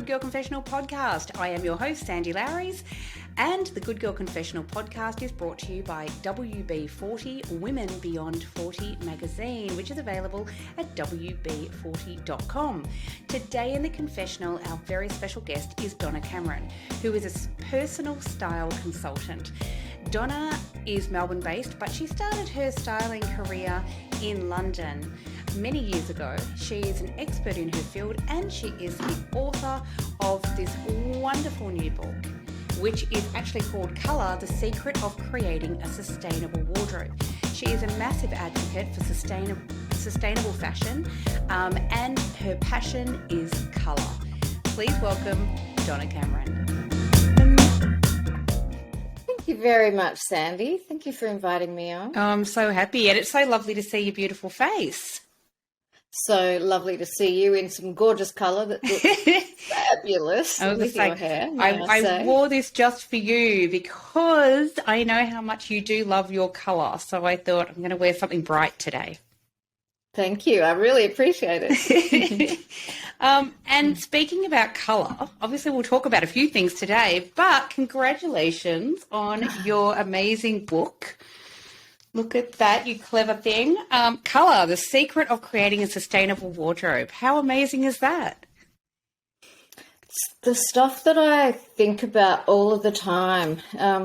Good Girl Confessional podcast. I am your host, Sandy Lowrys, and the Good Girl Confessional podcast is brought to you by WB40 Women Beyond 40 magazine, which is available at WB40.com. Today in the confessional, our very special guest is Donna Cameron, who is a personal style consultant. Donna is Melbourne based, but she started her styling career in London many years ago. She is an expert in her field and she is the author of this wonderful new book, which is actually called Colour, The Secret of Creating a Sustainable Wardrobe. She is a massive advocate for sustainable fashion and her passion is colour. Please welcome Donna Cameron. Thank you very much, Sandy. Thank you for inviting me on. Oh, I'm so happy, and it's so lovely to see your beautiful face. So lovely to see you in some gorgeous colour that looks fabulous with your hair. I wore this just for you because I know how much you do love your colour. So I thought I'm going to wear something bright today. Thank you. I really appreciate it. And speaking about colour, obviously we'll talk about a few things today, but congratulations on your amazing book. Look at that, you clever thing. Colour, The Secret of Creating a Sustainable Wardrobe. How amazing is that? It's the stuff that I think about all of the time.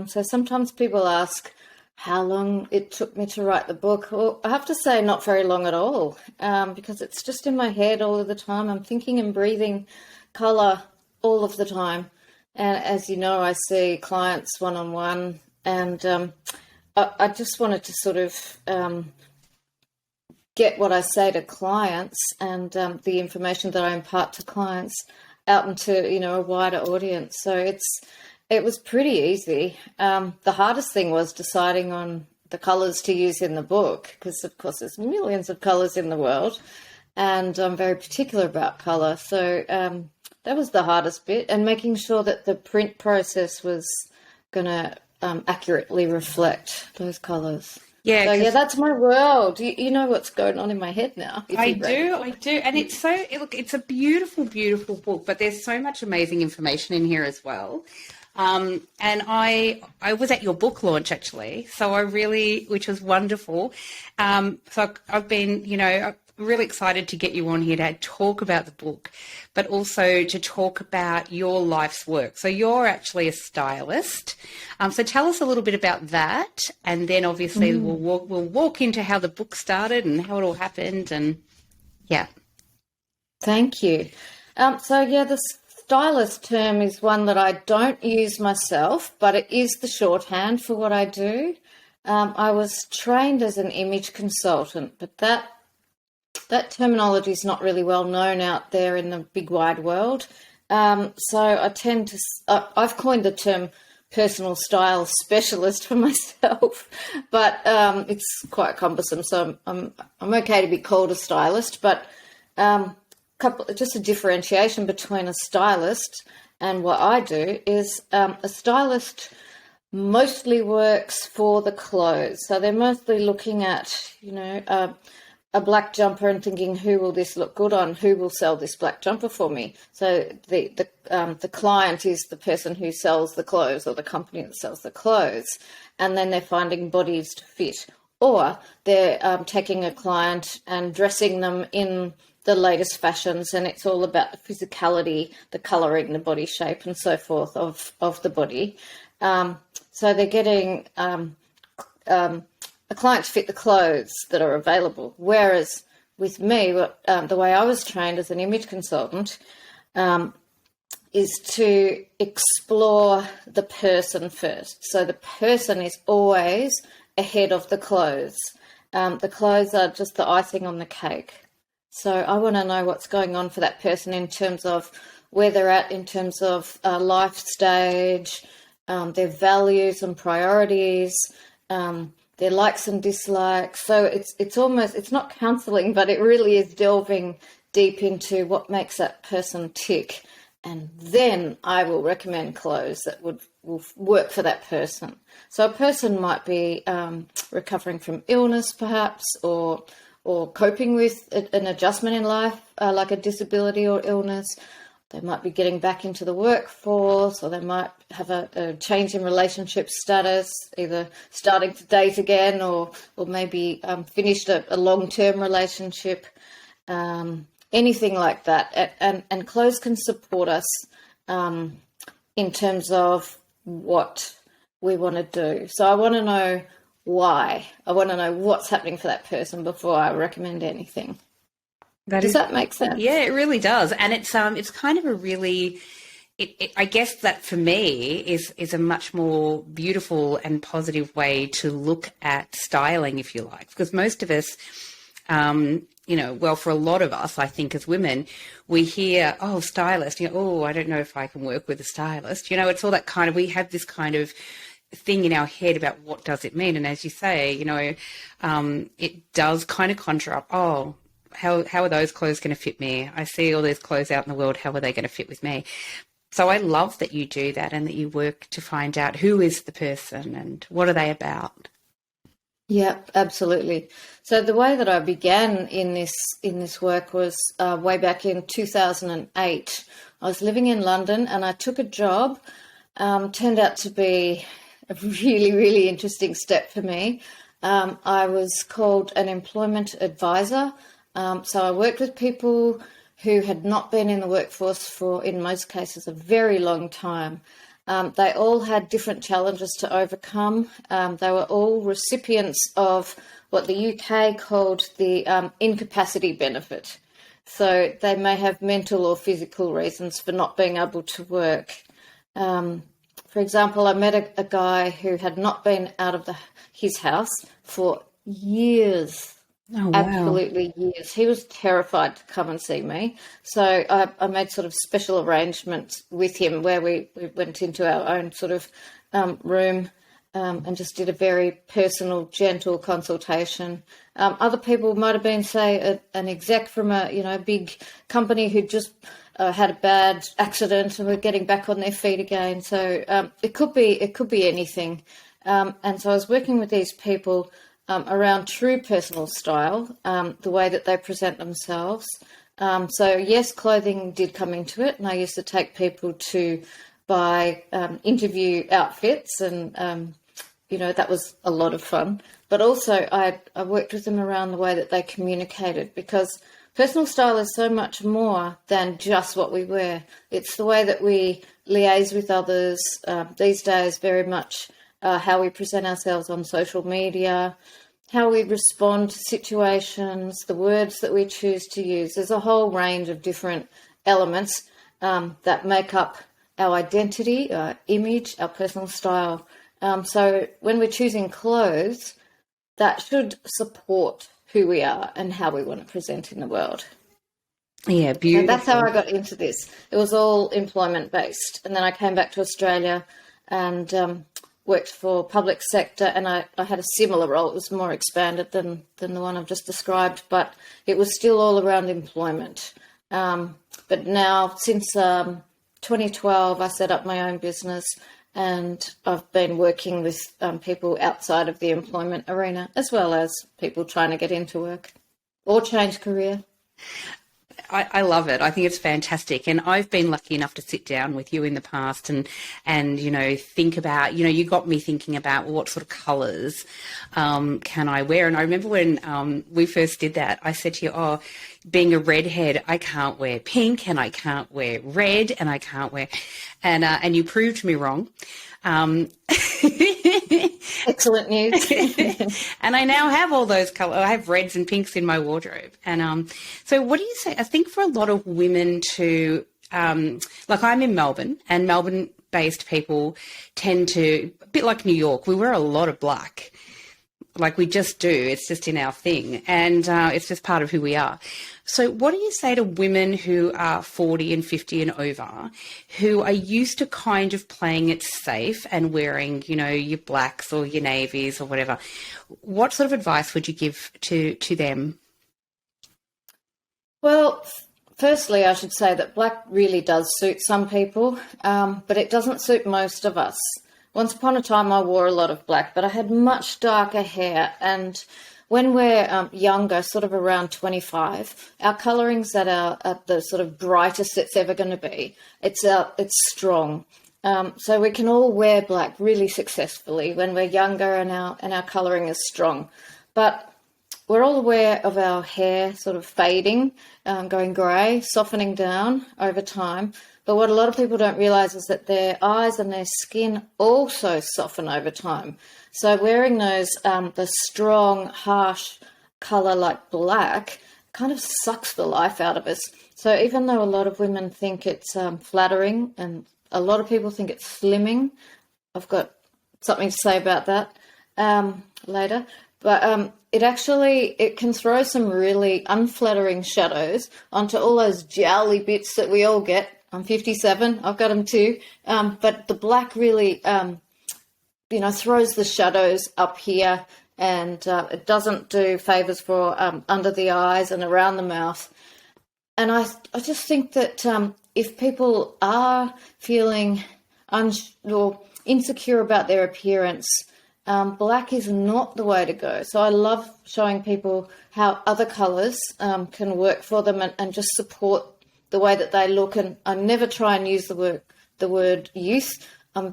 So sometimes people ask how long it took me to write the book. Well, I have to say not very long at all, because it's just in my head all of the time. I'm thinking and breathing colour all of the time. And as you know, I see clients one-on-one, and I just wanted to sort of get what I say to clients and the information that I impart to clients out into, a wider audience. So it was pretty easy. The hardest thing was deciding on the colours to use in the book, because of course there's millions of colours in the world, and I'm very particular about colour. So that was the hardest bit, and making sure that the print process was going to accurately reflect those colours. Yeah, so that's my world. You know what's going on in my head now. I do. And it's a beautiful, beautiful book, but there's so much amazing information in here as well. And I was at your book launch actually, which was wonderful. So I've been, really excited to get you on here to talk about the book, but also to talk about your life's work. So you're actually a stylist. So tell us a little bit about that, and then obviously we'll walk into how the book started and how it all happened, and yeah. Thank you. The stylist term is one that I don't use myself, but it is the shorthand for what I do. I was trained as an image consultant, but that terminology is not really well known out there in the big wide world. So I tend to, I've coined the term personal style specialist for myself, but it's quite cumbersome. So I'm okay to be called a stylist, but just a differentiation between a stylist and what I do is a stylist mostly works for the clothes. So they're mostly looking at, a black jumper and thinking, who will this look good on? Who will sell this black jumper for me? So the client is the person who sells the clothes, or the company that sells the clothes, and then they're finding bodies to fit, or they're taking a client and dressing them in the latest fashions, and it's all about the physicality, the colouring, the body shape, and so forth of the body. So they're getting a client to fit the clothes that are available. Whereas with me, the way I was trained as an image consultant is to explore the person first. So the person is always ahead of the clothes. The clothes are just the icing on the cake. So I want to know what's going on for that person in terms of where they're at, in terms of life stage, their values and priorities, their likes and dislikes. So it's not counselling, but it really is delving deep into what makes that person tick. And then I will recommend clothes that will work for that person. So a person might be recovering from illness perhaps, or coping with an adjustment in life, like a disability or illness, they might be getting back into the workforce, or they might have a change in relationship status, either starting to date again or maybe finished a long-term relationship, anything like that. And clothes can support us in terms of what we want to do. So I want to know why. I want to know what's happening for that person before I recommend anything. Does that make sense? Yeah, it really does. And it's kind of a really, I guess that for me is a much more beautiful and positive way to look at styling, if you like, because most of us, well, for a lot of us, I think as women, we hear, oh, stylist, oh, I don't know if I can work with a stylist. It's all that kind of, we have this kind of thing in our head about what does it mean. And as you say, it does kind of conjure up, oh, how are those clothes going to fit me? I see all these clothes out in the world. How are they going to fit with me? So I love that you do that and that you work to find out who is the person and what are they about. Yeah, absolutely. So the way that I began in this work was way back in 2008. I was living in London and I took a job. Turned out to be a really, really interesting step for me. I was called an employment advisor. So I worked with people who had not been in the workforce for, in most cases, a very long time. They all had different challenges to overcome. They were all recipients of what the UK called the incapacity benefit. So they may have mental or physical reasons for not being able to work. For example, I met a guy who had not been out of his house for years. Oh, wow. Absolutely years. He was terrified to come and see me. So I made sort of special arrangements with him where we went into our own sort of room and just did a very personal, gentle consultation. Other people might have been, say, an exec from a big company who just had a bad accident and were getting back on their feet again. So it could be anything. And so I was working with these people around true personal style, the way that they present themselves. So yes, clothing did come into it, and I used to take people to buy interview outfits, and that was a lot of fun. But also I worked with them around the way that they communicated, because personal style is so much more than just what we wear. It's the way that we liaise with others these days, very much how we present ourselves on social media, how we respond to situations, the words that we choose to use. There's a whole range of different elements that make up our identity, our image, our personal style. So when we're choosing clothes, that should support who we are and how we want to present in the world. Yeah, beautiful. And that's how I got into this. It was all employment-based. And then I came back to Australia and worked for public sector, and I had a similar role. It was more expanded than the one I've just described, but it was still all around employment. But now, since 2012, I set up my own business, and I've been working with people outside of the employment arena, as well as people trying to get into work or change career. I love it. I think it's fantastic. And I've been lucky enough to sit down with you in the past and think about, you got me thinking about what sort of colours can I wear. And I remember when we first did that, I said to you, being a redhead, I can't wear pink and I can't wear red and I can't wear, and you proved me wrong. Excellent news. And I now have all those colours. I have reds and pinks in my wardrobe. And so what do you say? I think for a lot of women to, like I'm in Melbourne, and Melbourne-based people tend to, a bit like New York, we wear a lot of black. Like we just do. It's just in our thing. And it's just part of who we are. So what do you say to women who are 40 and 50 and over, who are used to kind of playing it safe and wearing, your blacks or your navies or whatever? What sort of advice would you give to them? Well, firstly, I should say that black really does suit some people, but it doesn't suit most of us. Once upon a time, I wore a lot of black, but I had much darker hair, and when we're younger, sort of around 25, our colouring's at the sort of brightest it's ever going to be. It's strong. So we can all wear black really successfully when we're younger and our colouring is strong. But we're all aware of our hair sort of fading, going grey, softening down over time. But what a lot of people don't realise is that their eyes and their skin also soften over time. So wearing those, the strong, harsh colour like black kind of sucks the life out of us. So even though a lot of women think it's flattering and a lot of people think it's slimming, I've got something to say about that later. But it can throw some really unflattering shadows onto all those jowly bits that we all get. I'm 57, I've got them too. But the black really, throws the shadows up here, and it doesn't do favours for under the eyes and around the mouth. And I just think that if people are feeling or insecure about their appearance, black is not the way to go. So I love showing people how other colours can work for them and just support the way that they look. And I never try and use the word youth. I'm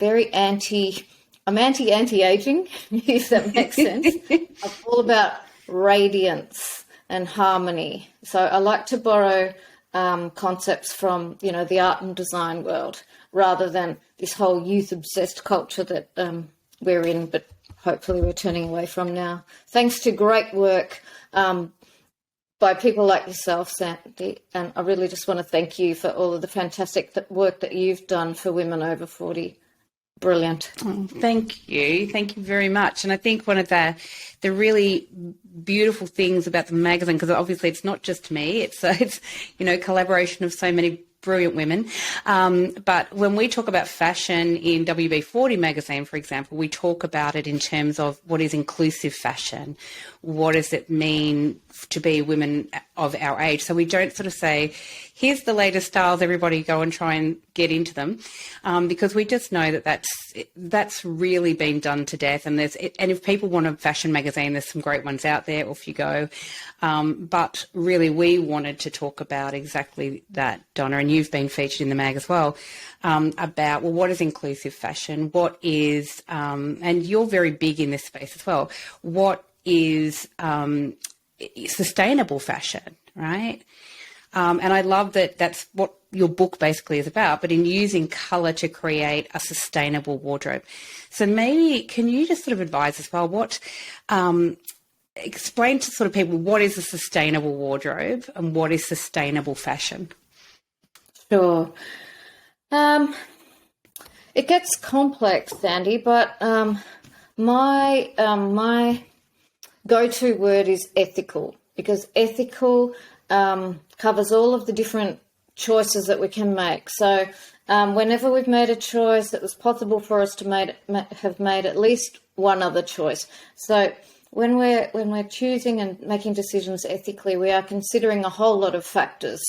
anti-aging, if that makes sense. I'm all about radiance and harmony. So I like to borrow concepts from, the art and design world rather than this whole youth-obsessed culture that we're in, but hopefully we're turning away from now. Thanks to great work by people like yourself, Sandy, and I really just want to thank you for all of the fantastic work that you've done for women over 40. Brilliant. Oh, thank you very much. And I think one of the really beautiful things about the magazine, because obviously it's not just me, it's collaboration of so many brilliant women. But when we talk about fashion in WB40 magazine, for example, we talk about it in terms of what is inclusive fashion. What does it mean to be women of our age? So we don't sort of say, here's the latest styles, everybody go and try and get into them, because we just know that that's really been done to death. And if people want a fashion magazine, there's some great ones out there, off you go. But really we wanted to talk about exactly that, Donna, and you've been featured in the mag as well, about, what is inclusive fashion? What is, and you're very big in this space as well, what is sustainable fashion, right? And I love that that's what your book basically is about, but in using colour to create a sustainable wardrobe. So maybe can you just sort of advise as well, explain to sort of people what is a sustainable wardrobe and what is sustainable fashion? Sure. It gets complex, Sandy, but my go-to word is ethical, because ethical covers all of the different choices that we can make. So whenever we've made a choice, it was possible for us to have made at least one other choice. So when we're choosing and making decisions ethically, we are considering a whole lot of factors.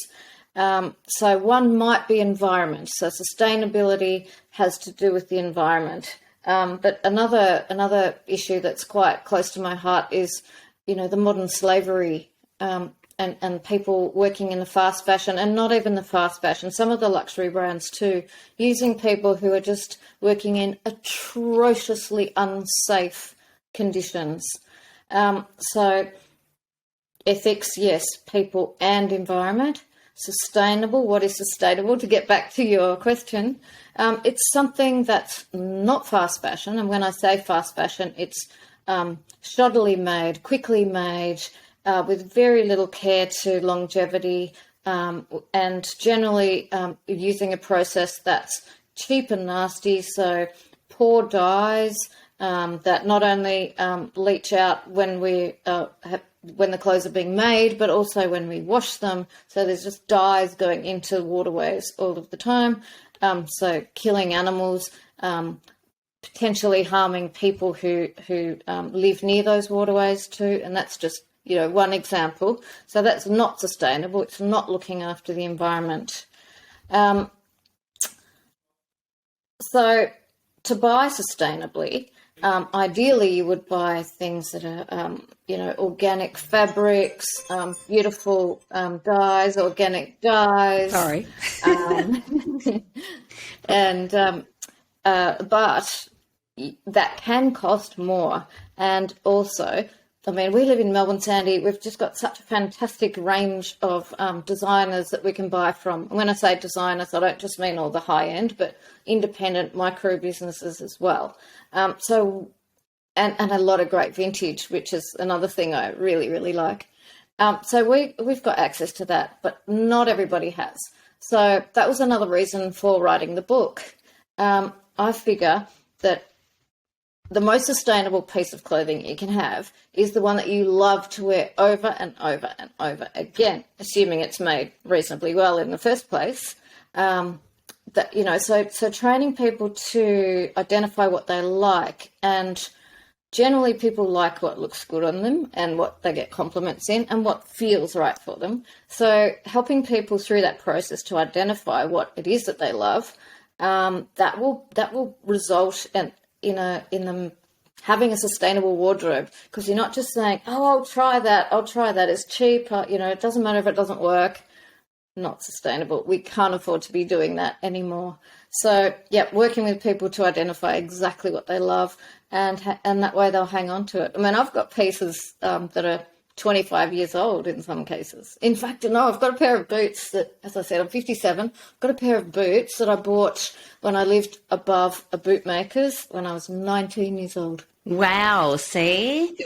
So one might be environment. So sustainability has to do with the environment. But another issue that's quite close to my heart is, the modern slavery and people working in the fast fashion, and not even the fast fashion, some of the luxury brands too, using people who are just working in atrociously unsafe conditions. So ethics, yes, people and environment. Sustainable, what is sustainable? To get back to your question, it's something that's not fast fashion. And when I say fast fashion, it's shoddily made, quickly made, with very little care to longevity, and generally using a process that's cheap and nasty. So poor dyes that not only leach out when when the clothes are being made, but also when we wash them. So there's just dyes going into waterways all of the time. So killing animals, potentially harming people who live near those waterways too. And that's just, one example. So that's not sustainable. It's not looking after the environment. So to buy sustainably, Ideally, you would buy things that are, organic fabrics, beautiful dyes, organic dyes. Sorry. And but that can cost more. And also, I mean, we live in Melbourne, Sandy. We've just got such a fantastic range of designers that we can buy from. When I say designers, I don't just mean all the high end, but independent micro businesses as well. And a lot of great vintage, which is another thing I really, really like. So we've got access to that, but not everybody has. So that was another reason for writing the book. I figure that the most sustainable piece of clothing you can have is the one that you love to wear over and over and over again, assuming it's made reasonably well in the first place. So training people to identify what they like, and generally people like what looks good on them and what they get compliments in and what feels right for them. So helping people through that process to identify what it is that they love, that will result in them having a sustainable wardrobe, because you're not just saying, oh, I'll try that, it's cheap, it doesn't matter if it doesn't work. Not sustainable. We can't afford to be doing that anymore. So, working with people to identify exactly what they love, and that way they'll hang on to it. I mean, I've got pieces that are 25 years old in some cases. In fact, no, I've got a pair of boots that, as I said, I'm 57. I've got a pair of boots that I bought when I lived above a bootmaker's when I was 19 years old. Wow, see?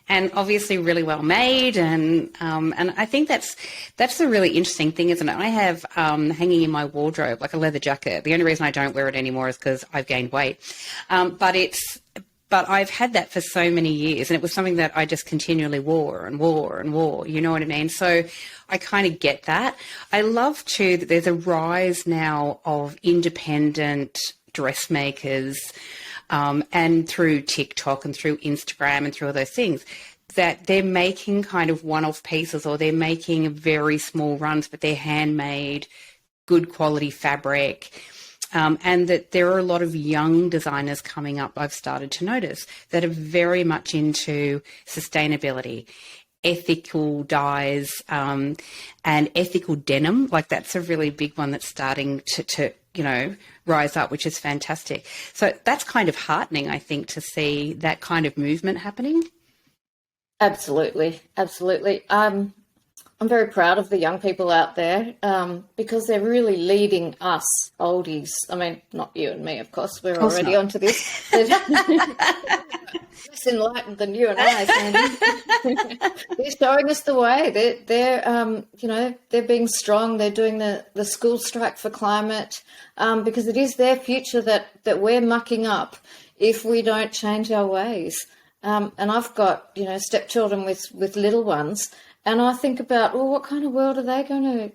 And obviously really well made, and I think that's a really interesting thing, isn't it? I have hanging in my wardrobe like a leather jacket. The only reason I don't wear it anymore is because I've gained weight. But I've had that for so many years, and it was something that I just continually wore and wore and wore, you know what I mean? So I kind of get that. I love too that there's a rise now of independent dressmakers, and through TikTok and through Instagram and through all those things, that they're making kind of one-off pieces, or they're making very small runs, but they're handmade, good quality fabric. And that there are a lot of young designers coming up, I've started to notice, that are very much into sustainability, ethical dyes, and ethical denim. Like that's a really big one that's starting to rise up, which is fantastic. So that's kind of heartening, I think, to see that kind of movement happening. Absolutely. I'm very proud of the young people out there, because they're really leading us oldies. I mean, not you and me, of course. We're already onto this. They're less enlightened than you and I, Sandy. They're showing us the way. They're being strong. They're doing the school strike for climate, because it is their future that we're mucking up if we don't change our ways. And I've got, stepchildren with little ones. And I think about, well, what kind of world are they going to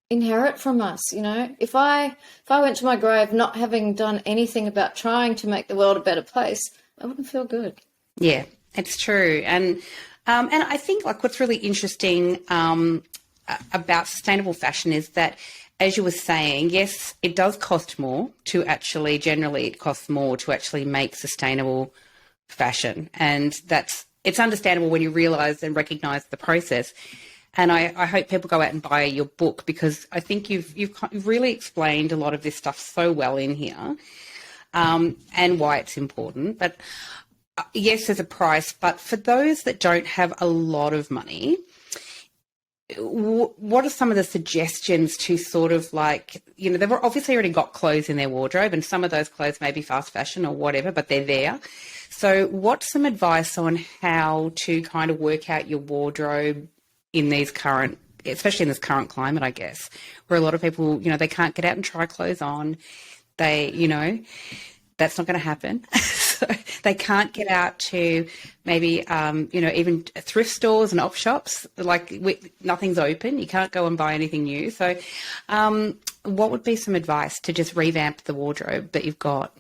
inherit from us? If I went to my grave not having done anything about trying to make the world a better place, I wouldn't feel good. Yeah, it's true. And I think like what's really interesting about sustainable fashion is that, as you were saying, yes, it does cost more to actually, generally it costs more to actually make sustainable fashion. And it's understandable when you realise and recognise the process. And I hope people go out and buy your book, because I think you've really explained a lot of this stuff so well in here, and why it's important. But yes, there's a price. But for those that don't have a lot of money, what are some of the suggestions to sort of like, they've obviously already got clothes in their wardrobe, and some of those clothes may be fast fashion or whatever, but they're there. So what's some advice on how to kind of work out your wardrobe in especially in this current climate, I guess, where a lot of people, they can't get out and try clothes on. They, that's not going to happen. So they can't get out to maybe, even thrift stores and op shops. Like nothing's open. You can't go and buy anything new. So what would be some advice to just revamp the wardrobe that you've got?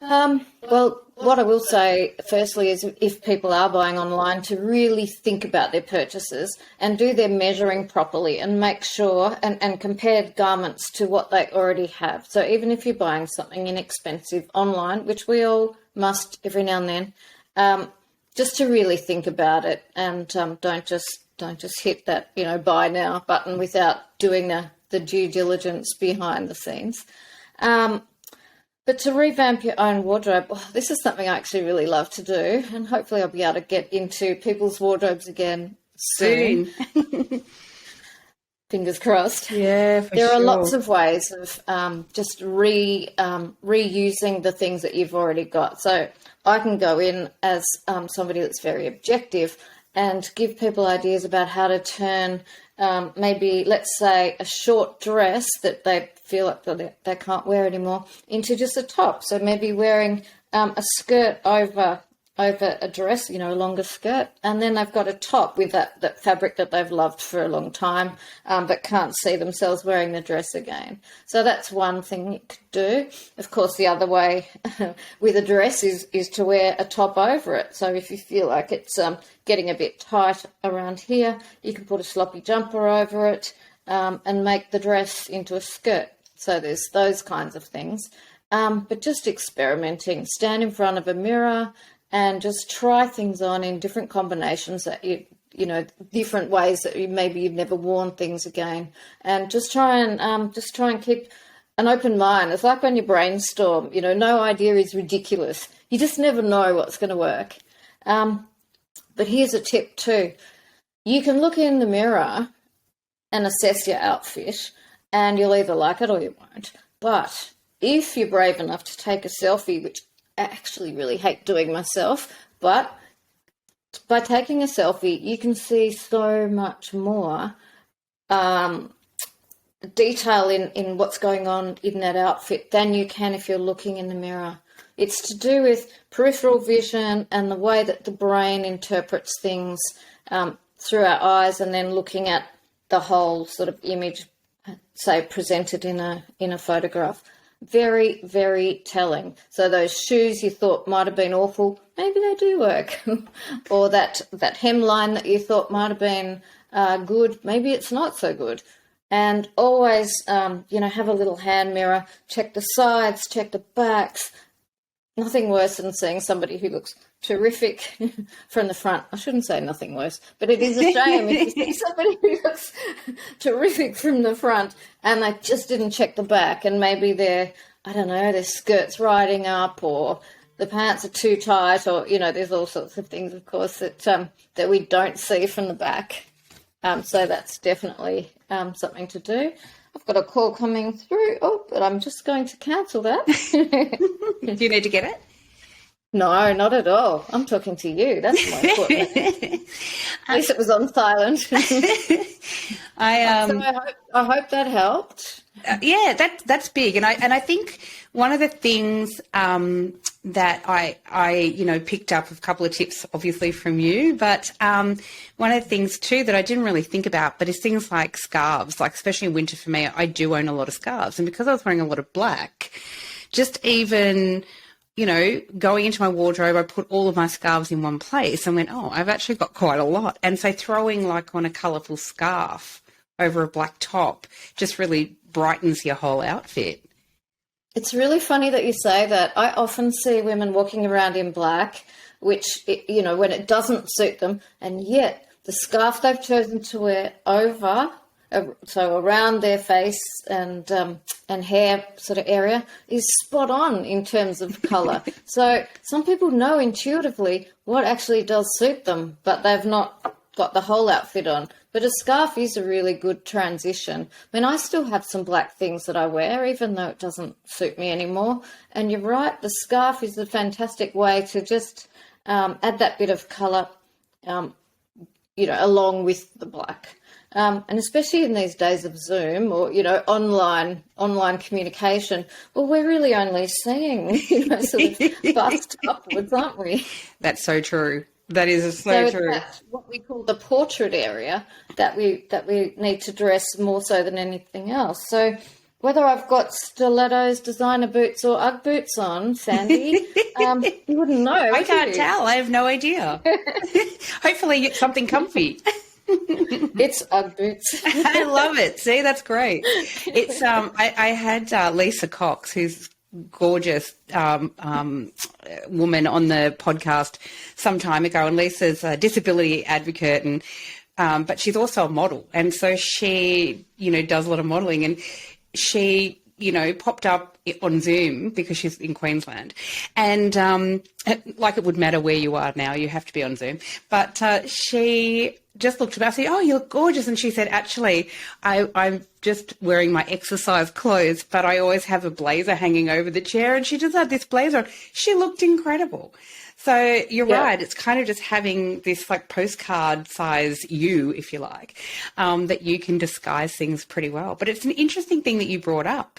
Well, what I will say firstly is, if people are buying online, to really think about their purchases and do their measuring properly and make sure and compare garments to what they already have. So even if you're buying something inexpensive online, which we all must every now and then, just to really think about it, and don't just hit that, buy now button without doing the due diligence behind the scenes. But to revamp your own wardrobe, this is something I actually really love to do, and hopefully I'll be able to get into people's wardrobes again soon. Fingers crossed. Yeah, for there sure. are lots of ways of just reusing the things that you've already got. So I can go in as somebody that's very objective and give people ideas about how to turn maybe, let's say, a short dress that they feel like they can't wear anymore into just a top. So maybe wearing a skirt over a dress, a longer skirt, and then they've got a top with that fabric that they've loved for a long time, but can't see themselves wearing the dress again. So that's one thing you could do. Of course, the other way with a dress is to wear a top over it. So if you feel like it's getting a bit tight around here, you can put a sloppy jumper over it and make the dress into a skirt. So there's those kinds of things. But just experimenting, stand in front of a mirror, and just try things on in different combinations that different ways that maybe you've never worn things again, and just try and keep an open mind. It's like when you brainstorm, no idea is ridiculous. You just never know what's going to work. But here's a tip too. You can look in the mirror and assess your outfit, and you'll either like it or you won't. But if you're brave enough to take a selfie, which I actually really hate doing myself, but by taking a selfie, you can see so much more detail in what's going on in that outfit than you can if you're looking in the mirror. It's to do with peripheral vision and the way that the brain interprets things through our eyes, and then looking at the whole sort of image, say, presented in a photograph. Very, very telling. So those shoes you thought might have been awful, maybe they do work. Or that hemline that you thought might have been good, maybe it's not so good. And always, have a little hand mirror, check the sides, check the backs. Nothing worse than seeing somebody who looks terrific from the front. I shouldn't say nothing worse, but it is a shame if you see somebody who looks terrific from the front and they just didn't check the back, and maybe their skirt's riding up, or the pants are too tight, or, there's all sorts of things, of course, that we don't see from the back. So that's definitely something to do. I've got a call coming through. Oh, but I'm just going to cancel that. Do you need to get it? No, not at all. I'm talking to you. That's more important. At least it was on silent. I hope that helped. Yeah, that's big, and I think one of the things that I picked up a couple of tips, obviously from you, but one of the things too that I didn't really think about, but is things like scarves, like especially in winter for me, I do own a lot of scarves, and because I was wearing a lot of black, just even going into my wardrobe, I put all of my scarves in one place and went, oh, I've actually got quite a lot. And so throwing like on a colourful scarf over a black top just really brightens your whole outfit. It's really funny that you say that. I often see women walking around in black, which, when it doesn't suit them, and yet the scarf they've chosen to wear over, so around their face and hair sort of area, is spot on in terms of colour. So some people know intuitively what actually does suit them, but they've not got the whole outfit on. But a scarf is a really good transition. I mean, I still have some black things that I wear, even though it doesn't suit me anymore. And you're right, the scarf is a fantastic way to just add that bit of colour, along with the black. And especially in these days of Zoom or, online communication, well, we're really only seeing, sort of bust upwards, aren't we? That's so true. That is so true. That's what we call the portrait area that we need to dress more so than anything else. So whether I've got stilettos, designer boots, or Ugg boots on, Sandy, you wouldn't know. I can't tell. I have no idea. Hopefully it's something comfy. It's Ugg boots. I love it. See, that's great. It's I had Lisa Cox, who's gorgeous woman on the podcast some time ago, and Lisa's a disability advocate, and but she's also a model, and so she, does a lot of modelling, and she, popped up on Zoom because she's in Queensland, and like it would matter where you are now, you have to be on Zoom, but she just looked at me. I said, "Oh, you look gorgeous." And she said, "Actually, I'm just wearing my exercise clothes, but I always have a blazer hanging over the chair." And she just had this blazer on. She looked incredible. So you're right. It's kind of just having this like postcard size you, if you like, that you can disguise things pretty well. But it's an interesting thing that you brought up,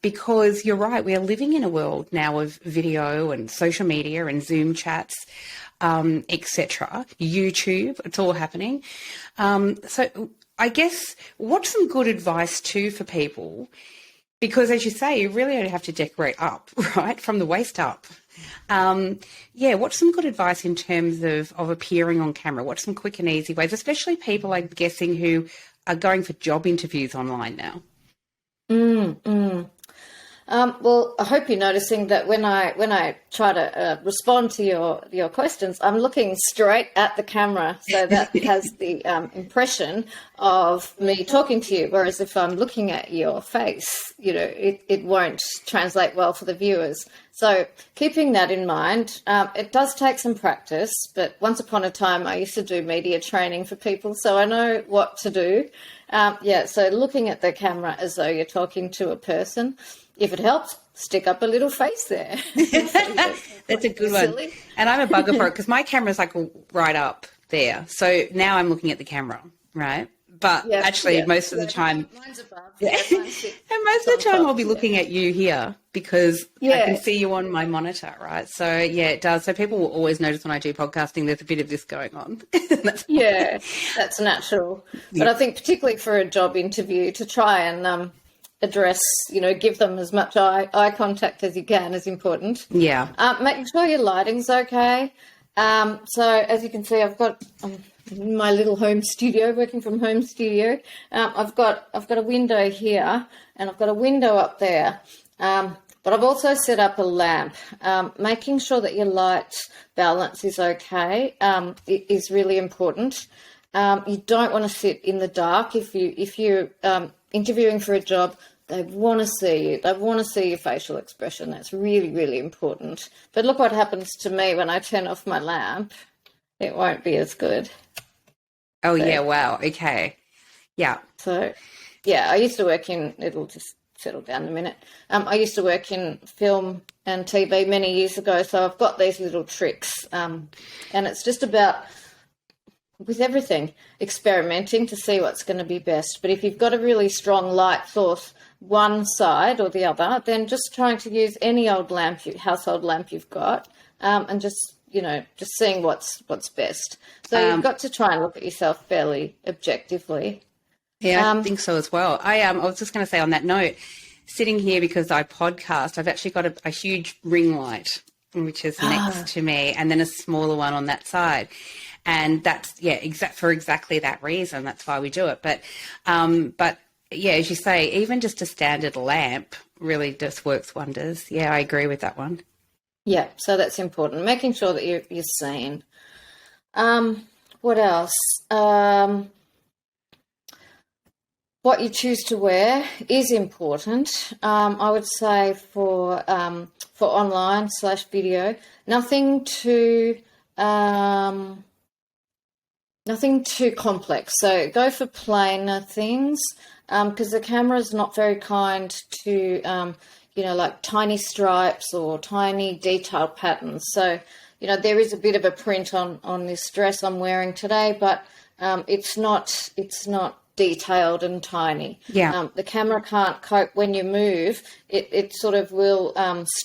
because you're right. We are living in a world now of video and social media and Zoom chats, etc. YouTube, it's all happening. So I guess what's some good advice too for people? Because as you say, you really only have to decorate up, right, from the waist up. What's some good advice in terms of appearing on camera? What's some quick and easy ways, especially people, I'm guessing, who are going for job interviews online now? Well, I hope you're noticing that when I try to respond to your questions, I'm looking straight at the camera, so that has the impression of me talking to you. Whereas if I'm looking at your face, it won't translate well for the viewers. So keeping that in mind, it does take some practice. But once upon a time, I used to do media training for people, so I know what to do. So looking at the camera as though you're talking to a person. If it helps, stick up a little face there. That's a good one. And I'm a bugger for it because my camera's like right up there. So now I'm looking at the camera, right? But most of the time, mine's above. And most of the time I'll be looking at you here because I can see you on my monitor, right? So it does. So people will always notice when I do podcasting, there's a bit of this going on. That's natural. But I think particularly for a job interview, to try and address, give them as much eye contact as you can is important. Yeah. Making sure your lighting's okay. So as you can see, I've got my little home studio, working from home studio. I've got a window here and I've got a window up there. But I've also set up a lamp. Making sure that your light balance is okay is really important. You don't want to sit in the dark if you're interviewing for a job. They want to see you. They want to see your facial expression. That's really, really important. But look what happens to me when I turn off my lamp. It won't be as good. Oh, yeah. Wow. Okay. Yeah. So, I used to work in, it'll just settle down in a minute. I used to work in film and TV many years ago. So I've got these little tricks. And it's just about, with everything, experimenting to see what's going to be best. But if you've got a really strong light source, one side or the other, then just trying to use any old household lamp you've got, and just seeing what's best. So you've got to try and look at yourself fairly objectively. Yeah, I think so as well. I was just going to say on that note, sitting here because I podcast, I've actually got a huge ring light, which is next to me, and then a smaller one on that side. And that's, for exactly that reason. That's why we do it. But as you say, even just a standard lamp really just works wonders. Yeah, I agree with that one. Yeah, so that's important. Making sure that you're seen. What else? What you choose to wear is important. I would say for online / video, nothing too complex. So go for plainer things, because the camera is not very kind to, like tiny stripes or tiny detailed patterns. So, there is a bit of a print on this dress I'm wearing today, but it's not detailed and tiny. Yeah. The camera can't cope when you move. It sort of will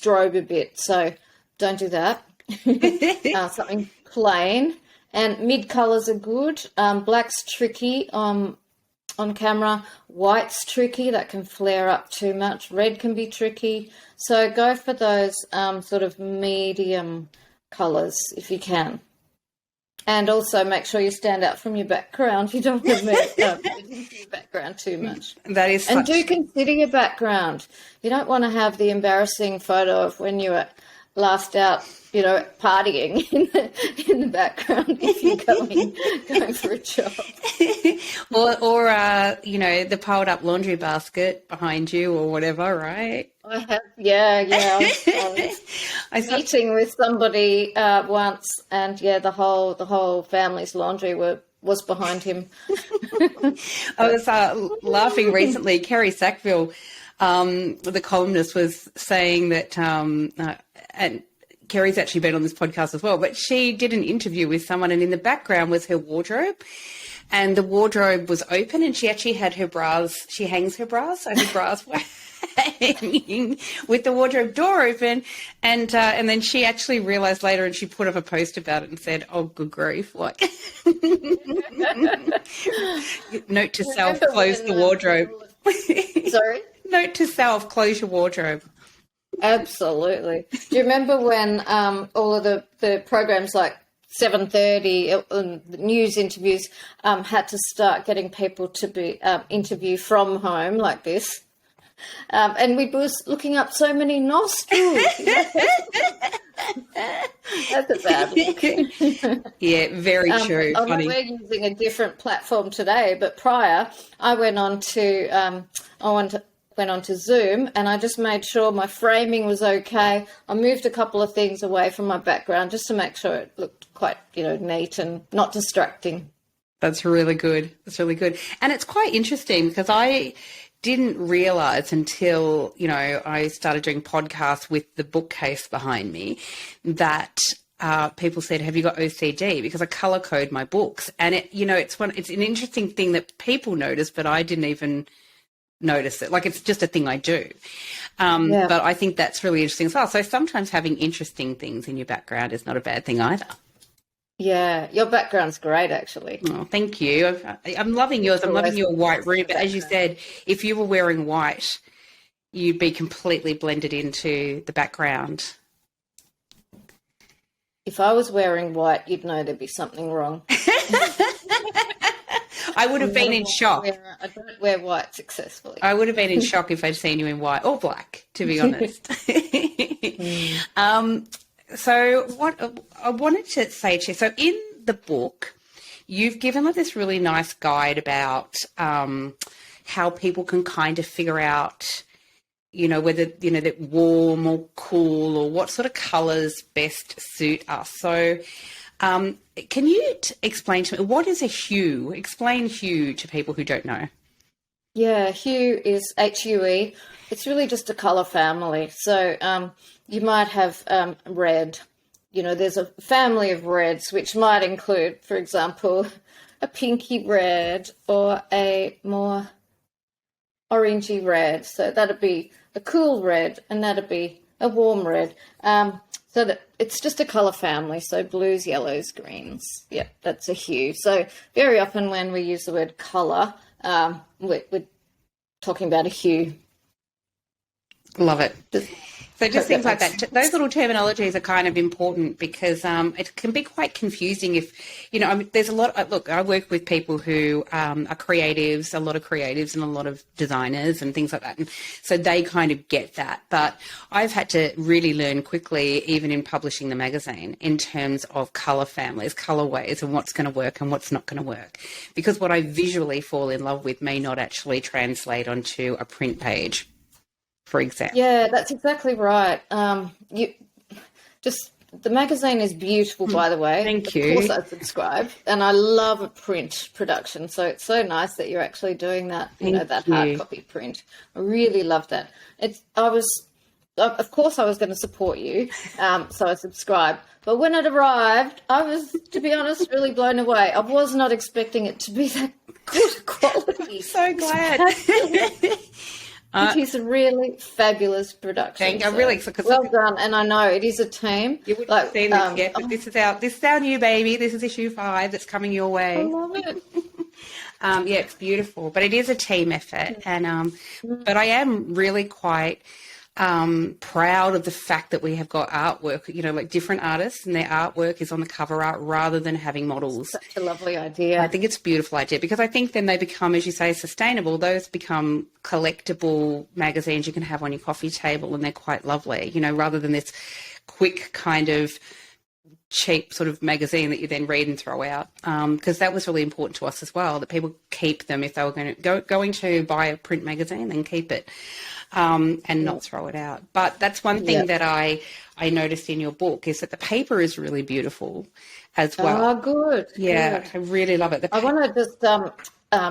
strobe a bit. So don't do that. Something plain. And mid colours are good. Black's tricky on camera. White's tricky. That can flare up too much. Red can be tricky. So go for those sort of medium colours if you can. And also make sure you stand out from your background. You don't want to move into your background too much. That is And do consider your background. You don't want to have the embarrassing photo of when you were last out, partying in the background if you're going for a job. or the piled up laundry basket behind you or whatever, right? I have, I was meeting with somebody once, and the whole family's laundry was behind him. I was laughing recently. Kerry Sackville, the columnist, was saying that, and Kerry's actually been on this podcast as well, but she did an interview with someone, and in the background was her wardrobe, and the wardrobe was open, and she actually had her bras. She hangs her bras, so her bras were hanging with the wardrobe door open, and then she actually realised later, and she put up a post about it and said, "Oh, good grief! Like, note to self: close the wardrobe." Sorry. Note to self: close your wardrobe. Absolutely. Do you remember when all of the programs like 7:30 news interviews had to start getting people to be interview from home like this? And we were looking up so many nostrils. That's a bad look. Yeah, very true. Funny. We're using a different platform today, but prior I went on to Zoom, and I just made sure my framing was okay. I moved a couple of things away from my background just to make sure it looked quite, neat and not distracting. That's really good. That's really good. And it's quite interesting because I didn't realise until, I started doing podcasts with the bookcase behind me that people said, "Have you got OCD?" Because I colour code my books. And it's an interesting thing that people notice, but I didn't even notice it. Like, it's just a thing I do. But I think that's really interesting as well. So sometimes having interesting things in your background is not a bad thing either. Yeah, your background's great, actually. Oh, thank you. I'm loving yours. I'm loving your white room. But as you said, if you were wearing white, you'd be completely blended into the background. If I was wearing white, you'd know there'd be something wrong. I would have been in shock. I don't wear white successfully. I would have been in shock if I'd seen you in white or black, to be honest. So what I wanted to say to you, so in the book, you've given us this really nice guide about how people can kind of figure out, whether, that warm or cool or what sort of colours best suit us. So can you explain to me, what is a hue? Explain hue to people who don't know. Yeah, hue is HUE. It's really just a colour family. So you might have red. There's a family of reds, which might include, for example, a pinky red or a more orangey red. So that'd be a cool red, and that'd be a warm red. So that it's just a colour family. So blues, yellows, greens. Yeah, that's a hue. So very often when we use the word colour, we're talking about a hue. Love it. So just things like that. Those little terminologies are kind of important because it can be quite confusing if, there's a lot. Look, I work with people who are creatives, a lot of creatives and a lot of designers and things like that. And so they kind of get that. But I've had to really learn quickly, even in publishing the magazine, in terms of colour families, colourways, and what's going to work and what's not going to work. Because what I visually fall in love with may not actually translate onto a print page, for example. Yeah, that's exactly right. The magazine is beautiful, by the way. Thank you. Of course I subscribe, and I love a print production. So it's so nice that you're actually doing that, that hard copy print. I really love that. Of course I was going to support you, so I subscribed. But when it arrived, I was, to be honest, really blown away. I was not expecting it to be that good quality. So glad. It is a really fabulous production. Well done, and I know it is a team. You wouldn't have seen this yet, but this is our new baby. This is issue 5 that's coming your way. I love it. It's beautiful, but it is a team effort, and but I am really quite proud of the fact that we have got artwork, like different artists and their artwork is on the cover art rather than having models. Such a lovely idea. I think it's a beautiful idea because I think then they become, as you say, sustainable. Those become collectible magazines you can have on your coffee table and they're quite lovely, rather than this quick kind of cheap sort of magazine that you then read and throw out, because that was really important to us as well, that people keep them if they were going to buy a print magazine, then keep it and not throw it out. But that's one thing that I noticed in your book is that the paper is really beautiful as well. Oh, good. Yeah, good. I really love it. I want to just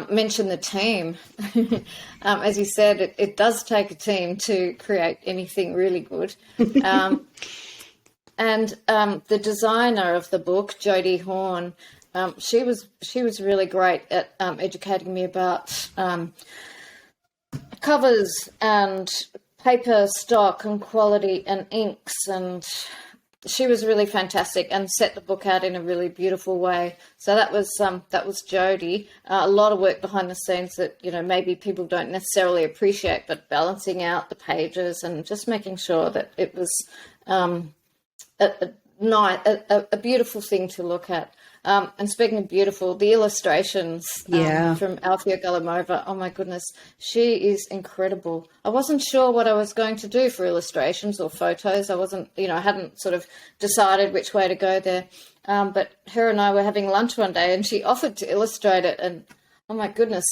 mention the team. As you said, it does take a team to create anything really good. And the designer of the book, Jodie Horn, she was really great at educating me about covers and paper stock and quality and inks, and she was really fantastic and set the book out in a really beautiful way. So that was Jodie. A lot of work behind the scenes that maybe people don't necessarily appreciate, but balancing out the pages and just making sure that it was a beautiful thing to look at. And speaking of beautiful, the illustrations from Alfia Galimova, oh my goodness, she is incredible. I wasn't sure what I was going to do for illustrations or photos. I wasn't, I hadn't sort of decided which way to go there. But her and I were having lunch one day and she offered to illustrate it. And oh my goodness,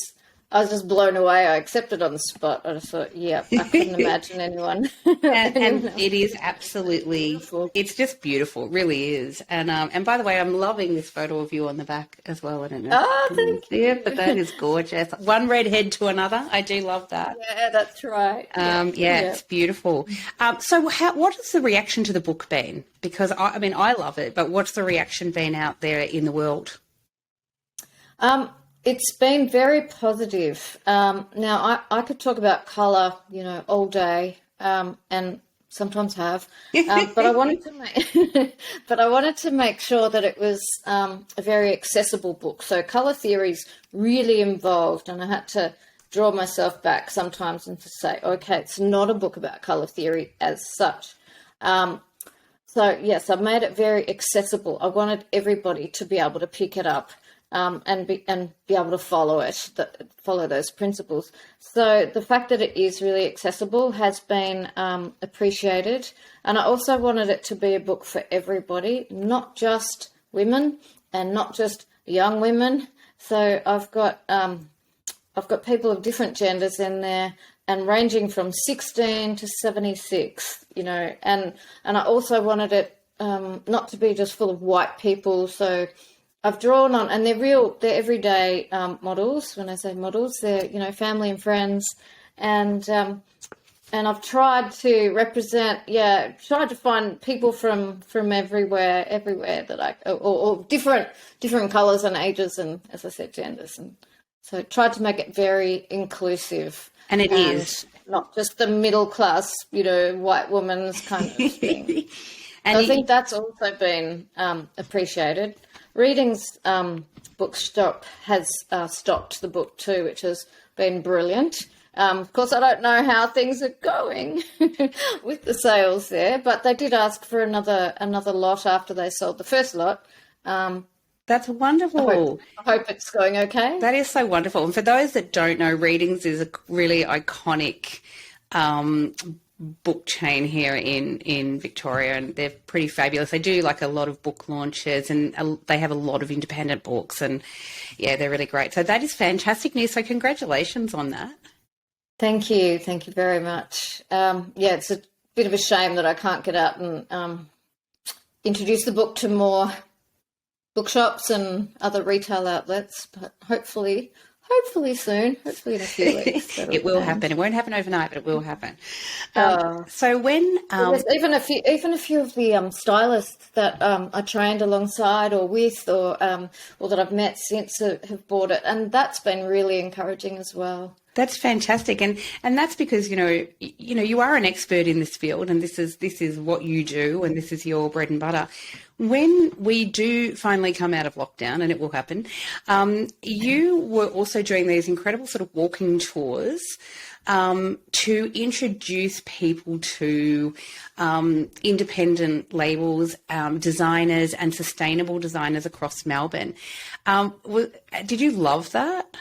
I was just blown away. I accepted on the spot. I just thought, I couldn't imagine anyone. and it is absolutely, it's just beautiful. It really is. And by the way, I'm loving this photo of you on the back as well. I don't know. Oh, thank you. Yeah, but that is gorgeous. One redhead to another. I do love that. Yeah, that's right. It's beautiful. So what has the reaction to the book been? Because I love it, but what's the reaction been out there in the world? It's been very positive. Now, I could talk about colour, all day, and sometimes have, but I wanted to make sure that it was a very accessible book. So colour theory's really involved, and I had to draw myself back sometimes and to say, okay, it's not a book about colour theory as such. So yes, I've made it very accessible. I wanted everybody to be able to pick it up. And be able to follow those principles. So the fact that it is really accessible has been appreciated, and I also wanted it to be a book for everybody, not just women and not just young women. So I've got people of different genders in there, and ranging from 16 to 76. And I also wanted it not to be just full of white people. So I've drawn on, and they're everyday models. When I say models, they're family and friends, and I've tried to represent, tried to find people from everywhere that or different colours and ages, and as I said, genders, and so tried to make it very inclusive. And it is not just the middle class, white woman's kind of thing. And I think that's also been appreciated. Readings Bookstop has stocked the book too, which has been brilliant. Of course, I don't know how things are going with the sales there, but they did ask for another lot after they sold the first lot. That's wonderful. I hope it's going okay. That is so wonderful. And for those that don't know, Readings is a really iconic book chain here in Victoria, and they're pretty fabulous. They do like a lot of book launches, and they have a lot of independent books, and they're really great. So that is fantastic news. So congratulations on that. Thank you very much. It's a bit of a shame that I can't get out and introduce the book to more bookshops and other retail outlets, but hopefully soon, hopefully in a few weeks. It will happen. It won't happen overnight, but it will happen. So when even a few of the stylists that I trained alongside or with, or that I've met since have bought it, and that's been really encouraging as well. That's fantastic, and that's because you are an expert in this field, and this is what you do, and this is your bread and butter. when we do finally come out of lockdown, and it will happen, you were also doing these incredible sort of walking tours to introduce people to independent labels, designers and sustainable designers across Melbourne. Did you love that?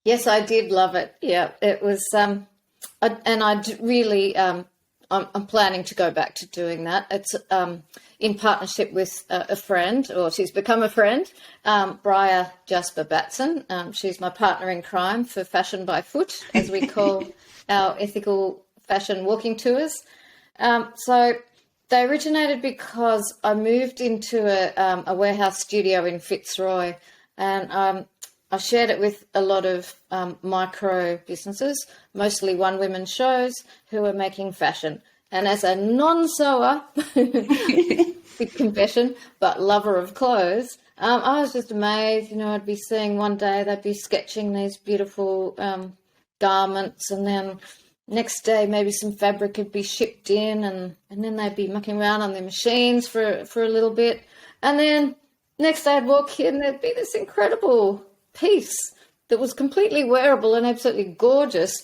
Yes, I did love it. Yeah, it was, I'm planning to go back to doing that. It's in partnership with a friend, or she's become a friend, Briar Jasper Batson. She's my partner in crime for Fashion by Foot, as we call our ethical fashion walking tours. So they originated because I moved into a warehouse studio in Fitzroy, and I shared it with a lot of micro businesses, mostly one-women shows, who are making fashion. And as a non-sewer, big confession, but lover of clothes, I was just amazed. I'd be seeing one day they'd be sketching these beautiful garments, and then next day maybe some fabric would be shipped in, and then they'd be mucking around on their machines for a little bit. And then next day I'd walk in, there'd be this incredible piece that was completely wearable and absolutely gorgeous.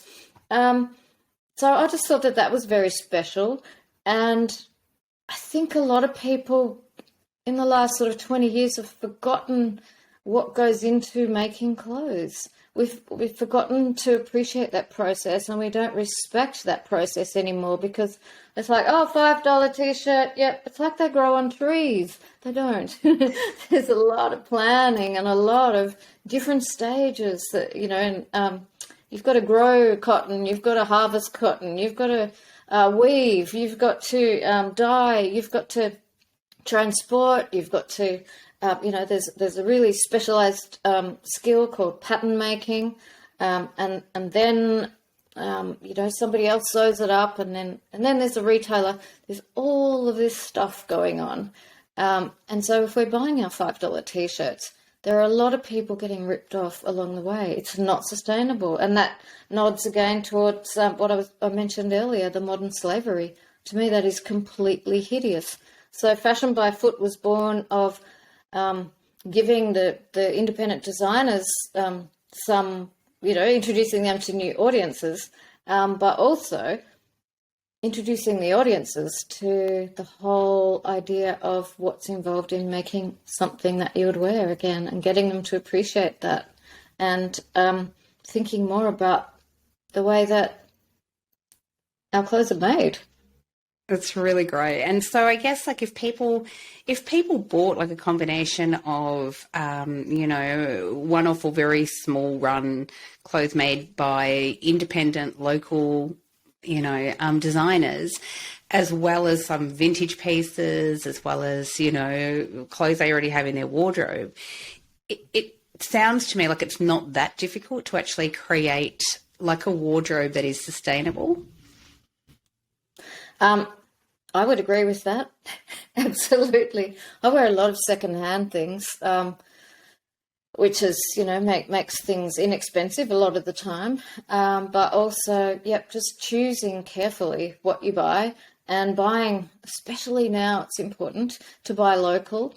So I just thought that was very special. And I think a lot of people in the last sort of 20 years have forgotten what goes into making clothes. We've forgotten to appreciate that process, and we don't respect that process anymore, because it's like, oh, $5 t-shirt. Yep, it's like they grow on trees. They don't. There's a lot of planning and a lot of different stages that, and you've got to grow cotton, you've got to harvest cotton, you've got to weave, you've got to dye, you've got to transport, you've got to, there's a really specialized skill called pattern making, and then somebody else sews it up, and then there's a retailer. There's all of this stuff going on, and so if we're buying our $5 t-shirts, there are a lot of people getting ripped off along the way. It's not sustainable, and that nods again towards what I mentioned earlier, the modern slavery. To me, that is completely hideous. So Fashion by Foot was born of giving the independent designers some, introducing them to new audiences, but also introducing the audiences to the whole idea of what's involved in making something that you would wear again, and getting them to appreciate that, and thinking more about the way that our clothes are made. That's really great. And so I guess if people bought a combination of, one-off or very small run clothes made by independent local, designers, as well as some vintage pieces, as well as, clothes they already have in their wardrobe, it sounds to me like it's not that difficult to actually create a wardrobe that is sustainable. I would agree with that. Absolutely. I wear a lot of secondhand things, which is, makes things inexpensive a lot of the time. But also, just choosing carefully what you buy, and buying, especially now, it's important to buy local,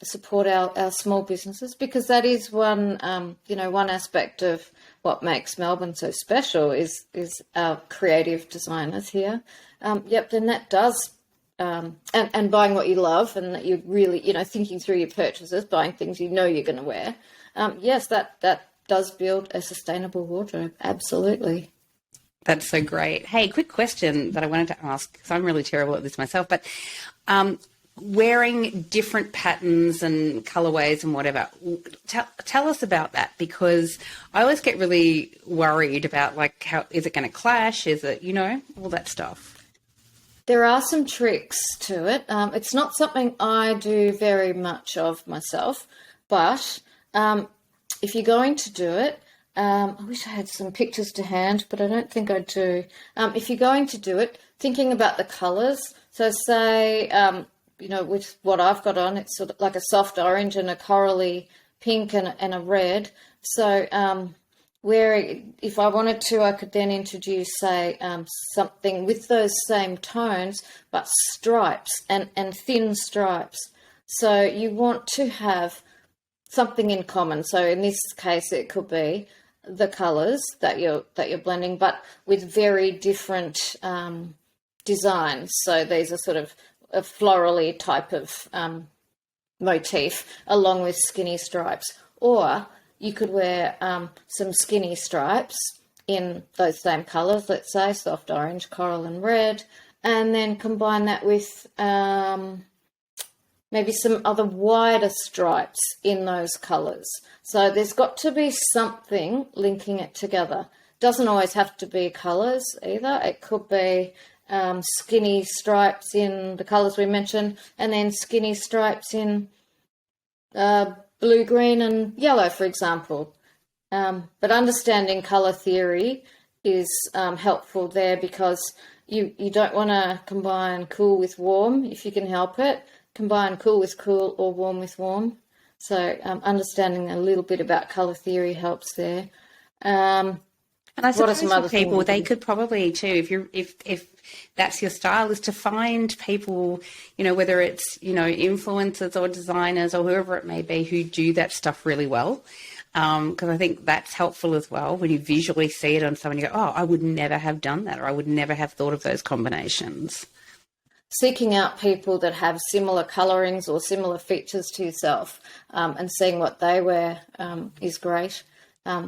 support our small businesses, because that is one aspect of what makes Melbourne so special is our creative designers here. Then that does, and buying what you love, and that you're really, thinking through your purchases, buying things you're going to wear. Yes, that does build a sustainable wardrobe. Absolutely. That's so great. Hey, quick question that I wanted to ask, because I'm really terrible at this myself, but wearing different patterns and colorways and whatever, tell us about that, because I always get really worried about how is it going to clash? Is it, all that stuff. There are some tricks to it. It's not something I do very much of myself, but if you're going to do it, I wish I had some pictures to hand, but I don't think I do. If you're going to do it, thinking about the colours. So say, with what I've got on, it's sort of like a soft orange and a corally pink and a red. So where if I wanted to, I could then introduce, say, something with those same tones, but stripes and thin stripes. So you want to have something in common. So in this case, it could be the colours that you're blending, but with very different designs. So these are sort of a florally type of motif, along with skinny stripes. Or you could wear some skinny stripes in those same colours, let's say soft orange, coral and red, and then combine that with maybe some other wider stripes in those colours. So there's got to be something linking it together. Doesn't always have to be colours either. It could be skinny stripes in the colours we mentioned, and then skinny stripes in blue, green and yellow, for example. But understanding colour theory is helpful there, because you don't want to combine cool with warm if you can help it. Combine cool with cool or warm with warm. So understanding a little bit about colour theory helps there. And I suppose some other for people, things? they could probably too, if that's your style, is to find people, whether it's, influencers or designers or whoever it may be, who do that stuff really well. Because I think that's helpful as well, when you visually see it on someone, you go, oh, I would never have done that, or I would never have thought of those combinations. Seeking out people that have similar colourings or similar features to yourself, and seeing what they wear is great.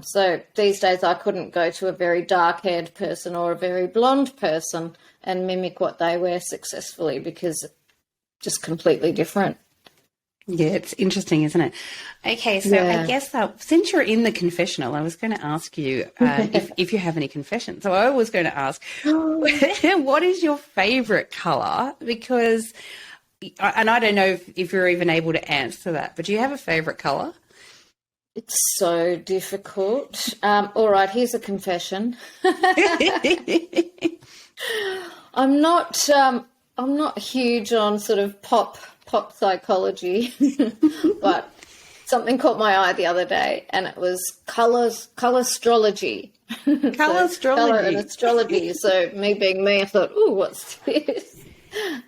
So these days I couldn't go to a very dark-haired person or a very blonde person and mimic what they wear successfully, because just completely different. Yeah, it's interesting, isn't it? Okay, so I guess since you're in the confessional, I was going to ask you if you have any confessions. So I was going to ask, what is your favourite colour? Because, and I don't know if you're even able to answer that, but do you have a favourite colour? It's so difficult. All right, here's a confession. I'm not huge on sort of pop psychology, but something caught my eye the other day, and it was colourstrology. Colour and astrology. So me being me, I thought, oh, what's this?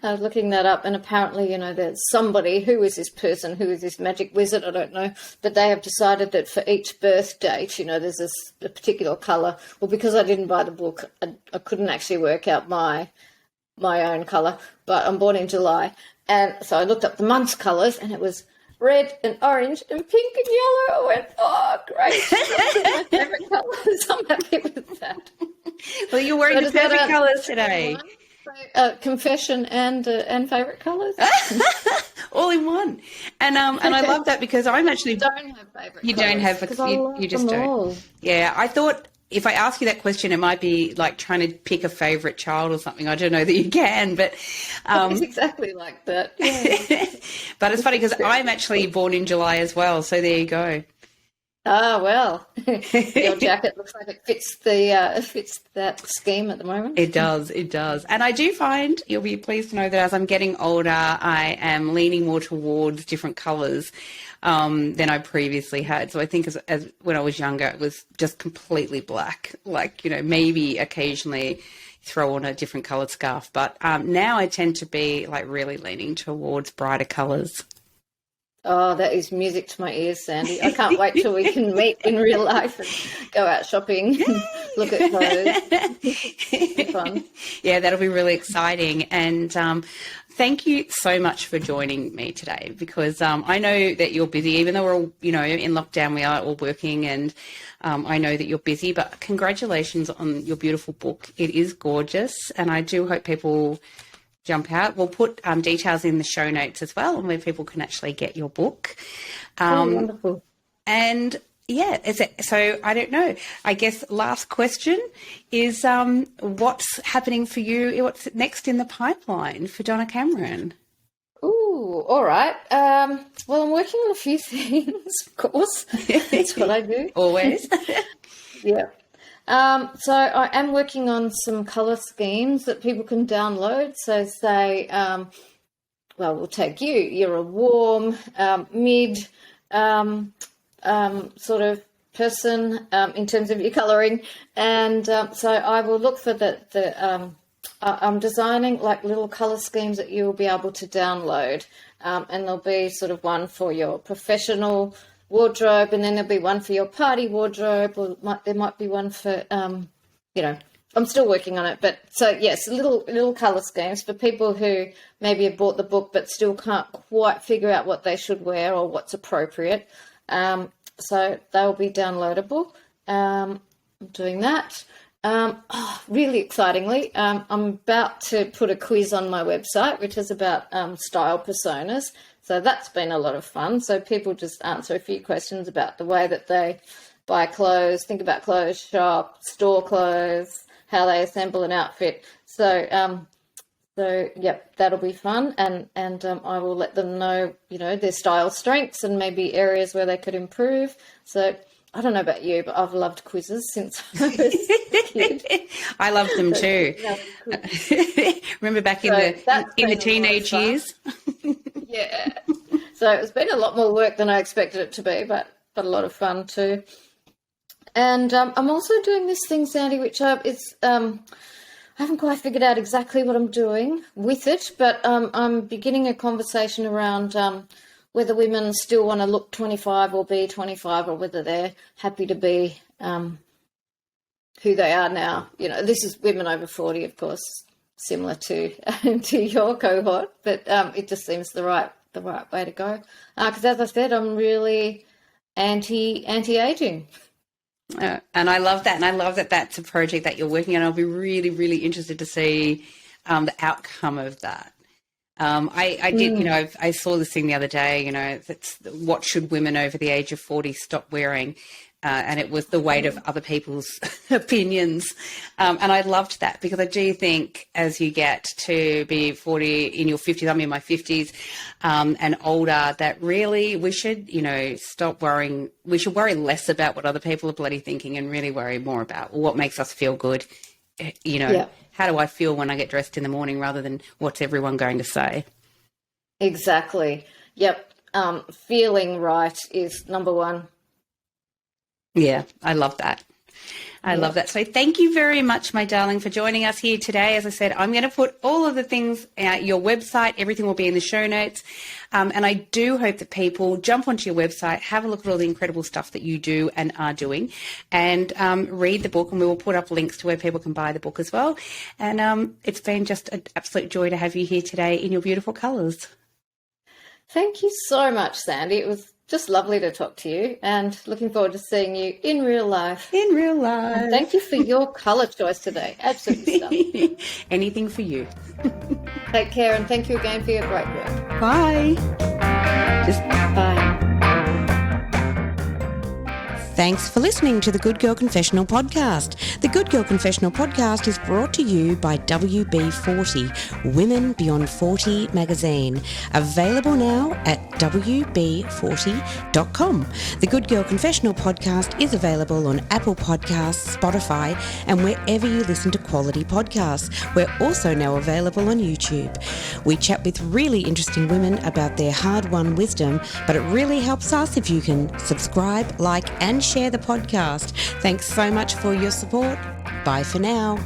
I was looking that up, and apparently, there's somebody, who is this person, who is this magic wizard, I don't know, but they have decided that for each birth date, there's a particular colour. Well, because I didn't buy the book, I couldn't actually work out my own colour, but I'm born in July. And so I looked up the month's colours, and it was red and orange and pink and yellow. I went, oh, great. Those are my favourite colours. I'm happy with that. Well, you're wearing the perfect colours today. Confession and favourite colours. All in one. And I love that, because I'm actually... don't have favourite colours. You don't have... You just don't. All. Yeah, I thought... If I ask you that question, it might be like trying to pick a favourite child or something. I don't know that you can, but... it's exactly like that. Yeah. But it's funny, because I'm actually born in July as well, so there you go. Ah, well, your jacket looks like it fits that scheme at the moment. It does. And I do find, you'll be pleased to know, that as I'm getting older, I am leaning more towards different colours than I previously had. So I think as when I was younger, it was just completely black, like, maybe occasionally throw on a different coloured scarf. But now I tend to be like really leaning towards brighter colours. Oh, that is music to my ears, Sandy. I can't wait till we can meet in real life and go out shopping and look at clothes. Fun. Yeah, that'll be really exciting. And thank you so much for joining me today, because I know that you're busy, even though we're all, in lockdown, we are all working, and I know that you're busy, but congratulations on your beautiful book. It is gorgeous, and I do hope people jump out. We'll put details in the show notes as well, and where people can actually get your book. Wonderful. And yeah, so I don't know. I guess last question is what's happening for you? What's next in the pipeline for Donna Cameron? Ooh, all right. Well, I'm working on a few things, of course. That's what I do. Always. Yeah. So I am working on some colour schemes that people can download. So say, we'll take you. You're a warm, mid, sort of person in terms of your colouring, and so I will look for I'm designing like little colour schemes that you will be able to download, and there'll be sort of one for your professional wardrobe, and then there'll be one for your party wardrobe, or there might be one for I'm still working on it, but so yes, little colour schemes for people who maybe have bought the book but still can't quite figure out what they should wear or what's appropriate. So they'll be downloadable. I'm doing that. Really excitingly, I'm about to put a quiz on my website, which is about style personas. So that's been a lot of fun. So people just answer a few questions about the way that they buy clothes, think about clothes, shop, store clothes, how they assemble an outfit. So yep, that'll be fun, and I will let them know, their style strengths and maybe areas where they could improve. So I don't know about you, but I've loved quizzes since I was a kid. I loved them too. Remember back in the teenage years? Yeah. So it's been a lot more work than I expected it to be, but a lot of fun too. And I'm also doing this thing, Sandy, which I haven't quite figured out exactly what I'm doing with it, but I'm beginning a conversation around whether women still want to look 25 or be 25, or whether they're happy to be who they are now. This is women over 40, of course, similar to your cohort, but it just seems the right way to go. Because as I said, I'm really anti-aging. And I love that. And I love that that's a project that you're working on. I'll be really, really interested to see the outcome of that. I did, I saw this thing the other day, that's what should women over the age of 40 stop wearing? And it was the weight of other people's opinions. And I loved that, because I do think as you get to be 40 in your 50s, I'm in my 50s, and older, that really we should, stop worrying. We should worry less about what other people are bloody thinking and really worry more about what makes us feel good. Yeah. How do I feel when I get dressed in the morning, rather than what's everyone going to say? Exactly. Yep. Feeling right is number one. Yeah, I love that. I love that. So thank you very much, my darling, for joining us here today. As I said, I'm going to put all of the things, your website, everything will be in the show notes. And I do hope that people jump onto your website, have a look at all the incredible stuff that you do and are doing, and read the book, and we will put up links to where people can buy the book as well. And it's been just an absolute joy to have you here today in your beautiful colours. Thank you so much, Sandy. It was just lovely to talk to you, and looking forward to seeing you in real life. In real life. And thank you for your colour choice today. Absolutely stunning. Anything for you. Take care, and thank you again for your great work. Bye. Bye. Thanks for listening to the Good Girl Confessional podcast. The Good Girl Confessional podcast is brought to you by WB40, Women Beyond 40 magazine. Available now at WB40.com. The Good Girl Confessional podcast is available on Apple Podcasts, Spotify, and wherever you listen to quality podcasts. We're also now available on YouTube. We chat with really interesting women about their hard-won wisdom, but it really helps us if you can subscribe, like, and share the podcast. Thanks so much for your support. Bye for now.